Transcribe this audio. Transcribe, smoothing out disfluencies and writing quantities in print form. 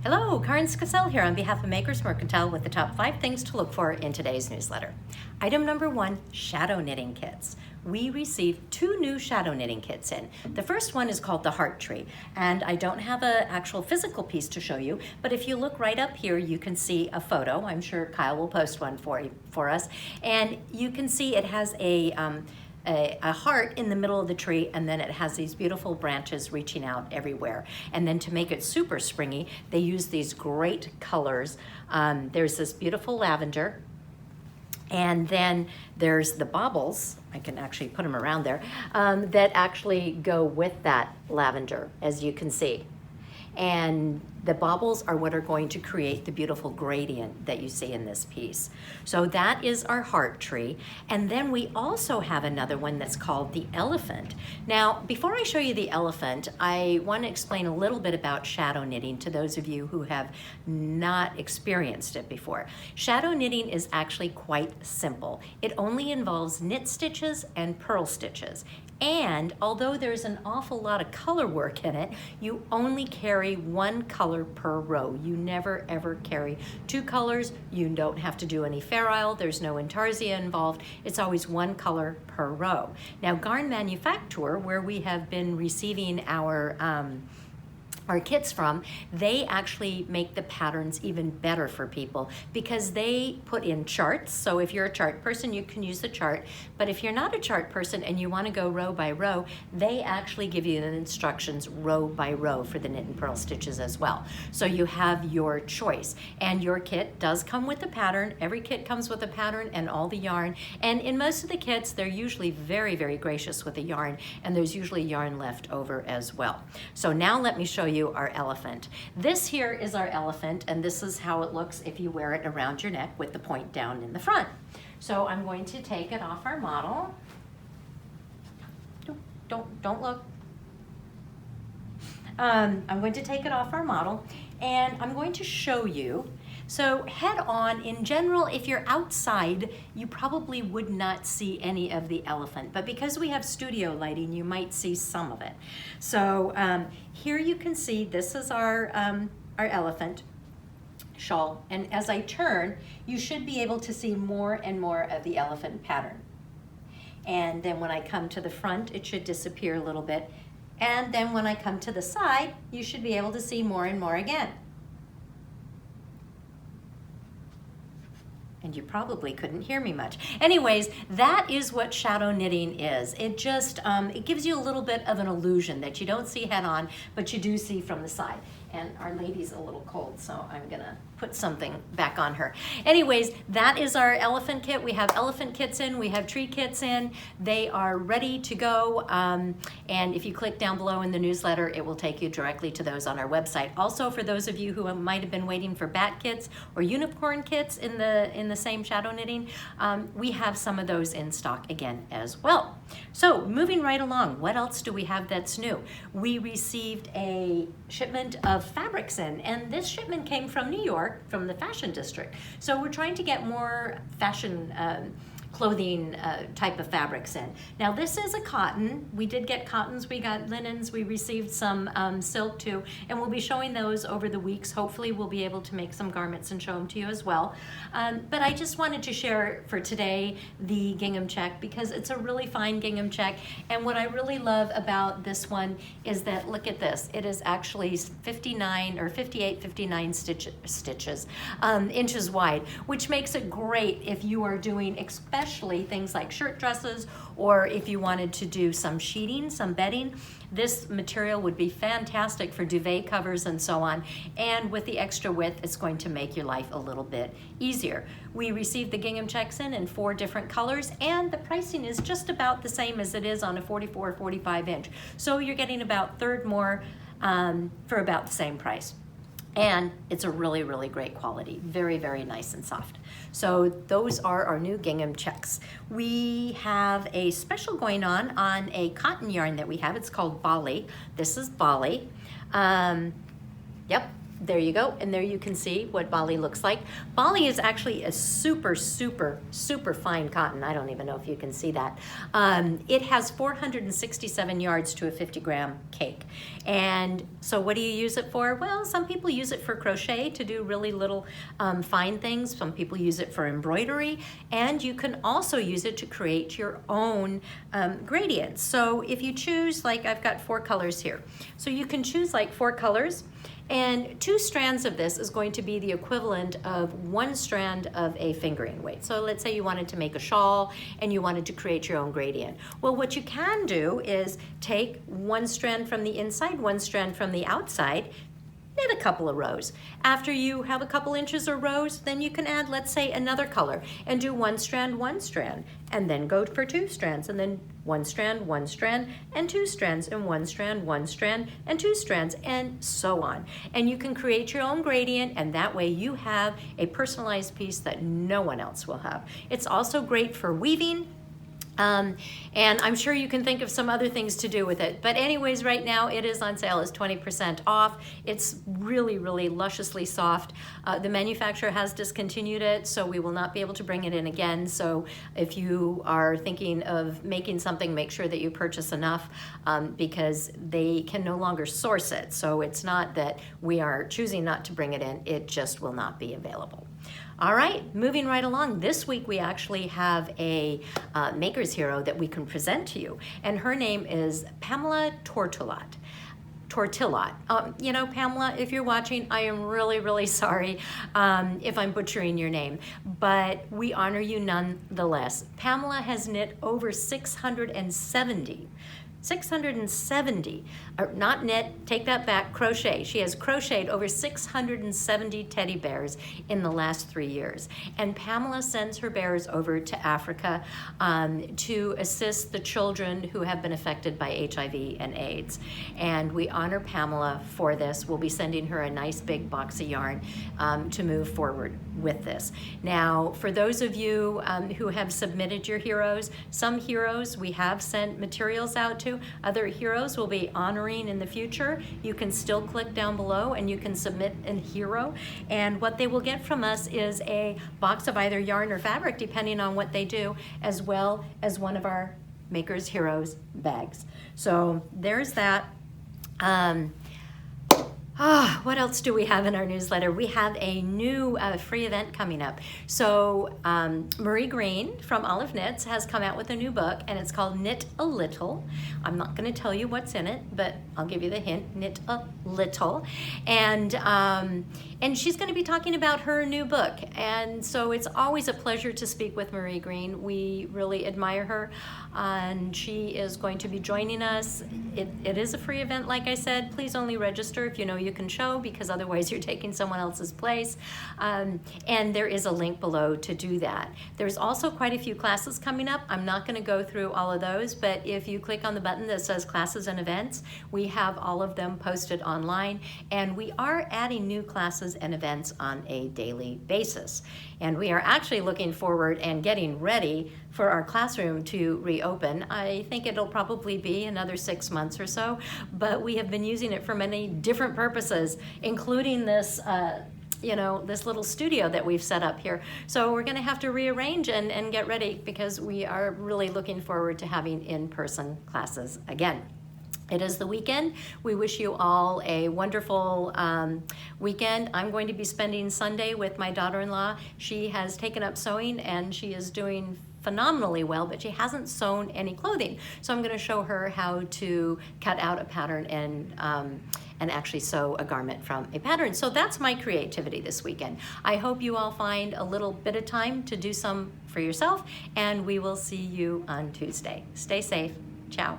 Hello, Karin here on behalf of Makers Mercantile with the top 5 things to look for in today's newsletter. Item number 1, shadow knitting kits. We received 2 new shadow knitting kits in. The first one is called the Heart Tree, and I don't have an actual physical piece to show you, but if you look right up here, you can see a photo. I'm sure Kyle will post one for us, and you can see it has a heart in the middle of the tree, and then it has these beautiful branches reaching out everywhere. And then to make it super springy, they use these great colors. There's this beautiful lavender, and then there's the baubles, I can actually put them around there, that actually go with that lavender, as you can see. And the baubles are what are going to create the beautiful gradient that you see in this piece. So that is our heart tree. And then we also have another one that's called the elephant. Now, before I show you the elephant, I want to explain a little bit about shadow knitting to those of you who have not experienced it before. Shadow knitting is actually quite simple. It only involves knit stitches and purl stitches. And although there's an awful lot of color work in it, you only carry 1 color per row. You never ever carry 2 colors. You don't have to do any ferrule. There's no intarsia involved. It's always 1 color per row. Now, Garn Manufacturer, where we have been receiving our kits from, they actually make the patterns even better for people because they put in charts. So if you're a chart person, you can use the chart. But if you're not a chart person and you want to go row by row, they actually give you the instructions row by row for the knit and purl stitches as well. So you have your choice. And your kit does come with a pattern. Every kit comes with a pattern and all the yarn. And in most of the kits, they're usually very, very gracious with the yarn. And there's usually yarn left over as well. So now let me show you our elephant. This here is our elephant, and this is how it looks if you wear it around your neck with the point down in the front. So I'm going to take it off our model. Don't look. I'm going to take it off our model, and I'm going to show you. So head on, in general, if you're outside, you probably would not see any of the elephant, but because we have studio lighting, you might see some of it. So here you can see this is our elephant shawl, and as I turn, you should be able to see more and more of the elephant pattern. And then when I come to the front, it should disappear a little bit. And then when I come to the side, you should be able to see more and more again. And you probably couldn't hear me much. Anyways, that is what shadow knitting is. It just, it gives you a little bit of an illusion that you don't see head on, but you do see from the side. And our lady's a little cold, so I'm gonna put something back on her. Anyways, that is our elephant kit. We have elephant kits in, we have tree kits in. They are ready to go. And if you click down below in the newsletter, it will take you directly to those on our website. Also, for those of you who might have been waiting for bat kits or unicorn kits in the same shadow knitting, we have some of those in stock again as well. So moving right along, what else do we have that's new? We received a shipment of fabrics in, and this shipment came from New York, from the fashion district. So we're trying to get more fashion clothing type of fabrics in. Now this is a cotton. We did get cottons, we got linens, we received some silk too, and we'll be showing those over the weeks. Hopefully we'll be able to make some garments and show them to you as well. But I just wanted to share for today the gingham check because it's a really fine gingham check, and what I really love about this one is that, look at this, it is actually 59 or 58, 59 stitches, inches wide, which makes it great if you are doing especially things like shirt dresses, or if you wanted to do some sheeting, some bedding. This material would be fantastic for duvet covers and so on. And with the extra width, it's going to make your life a little bit easier. We received the gingham checks in 4 different colors, and the pricing is just about the same as it is on a 44 or 45 inch. So you're getting about third more for about the same price. And it's a really, really great quality. Very, very nice and soft. So those are our new gingham checks. We have a special going on a cotton yarn that we have. It's called Bali. This is Bali. Yep. There you go, and there you can see what Bali looks like. Bali is actually a super, super, super fine cotton. I don't even know if you can see that. It has 467 yards to a 50-gram cake. And so what do you use it for? Well, some people use it for crochet to do really little fine things. Some people use it for embroidery, and you can also use it to create your own gradients. So if you choose, like I've got 4 colors here. So you can choose like 4 colors. And 2 strands of this is going to be the equivalent of 1 strand of a fingering weight. So let's say you wanted to make a shawl and you wanted to create your own gradient. Well, what you can do is take 1 strand from the inside, 1 strand from the outside, knit a couple of rows. After you have a couple inches or rows, then you can add, let's say, another color and do 1 strand, 1 strand, and then go for 2 strands, and then 1 strand, 1 strand, and 2 strands, and 1 strand, 1 strand, and 2 strands, and so on. And you can create your own gradient, and that way you have a personalized piece that no one else will have. It's also great for weaving. And I'm sure you can think of some other things to do with it. But anyways, right now it is on sale. It's 20% off. It's really, really lusciously soft. The manufacturer has discontinued it, so we will not be able to bring it in again. So if you are thinking of making something, make sure that you purchase enough because they can no longer source it. So it's not that we are choosing not to bring it in, it just will not be available. All right, moving right along. This week we actually have a maker's hero that we can present to you, and her name is Pamela Tourtillott. You know, Pamela, if you're watching, I am really, really sorry if I'm butchering your name, but we honor you nonetheless. Pamela has knit over 670, or not knit, take that back, crochet. She has crocheted over 670 teddy bears in the last 3 years. And Pamela sends her bears over to Africa to assist the children who have been affected by HIV and AIDS. And we honor Pamela for this. We'll be sending her a nice big box of yarn to move forward with this. Now, for those of you who have submitted your heroes, some heroes we have sent materials out to. Other heroes will be honoring in the future. You can still click down below and you can submit a hero. And what they will get from us is a box of either yarn or fabric, depending on what they do, as well as one of our Maker's Heroes bags. So there's that. What else do we have in our newsletter? We have a new free event coming up. So Marie Greene from Olive Knits has come out with a new book, and it's called Knit a Little. I'm not going to tell you what's in it, but I'll give you the hint, knit a little. And she's going to be talking about her new book. And so it's always a pleasure to speak with Marie Greene. We really admire her, and she is going to be joining us. It is a free event, like I said. Please only register if you know you can show, because otherwise you're taking someone else's place. And there is a link below to do that. There's also quite a few classes coming up. I'm not going to go through all of those, but if you click on the button that says classes and events, we have all of them posted online, and we are adding new classes and events on a daily basis. And we are actually looking forward and getting ready for our classroom to reopen. I think it'll probably be another 6 months or so, but we have been using it for many different purposes, including this this little studio that we've set up here. So we're gonna have to rearrange and get ready, because we are really looking forward to having in-person classes again. It is the weekend. We wish you all a wonderful weekend. I'm going to be spending Sunday with my daughter-in-law. She has taken up sewing and she is doing phenomenally well, but she hasn't sewn any clothing. So I'm going to show her how to cut out a pattern and actually sew a garment from a pattern. So that's my creativity this weekend. I hope you all find a little bit of time to do some for yourself, and we will see you on Tuesday. Stay safe. Ciao.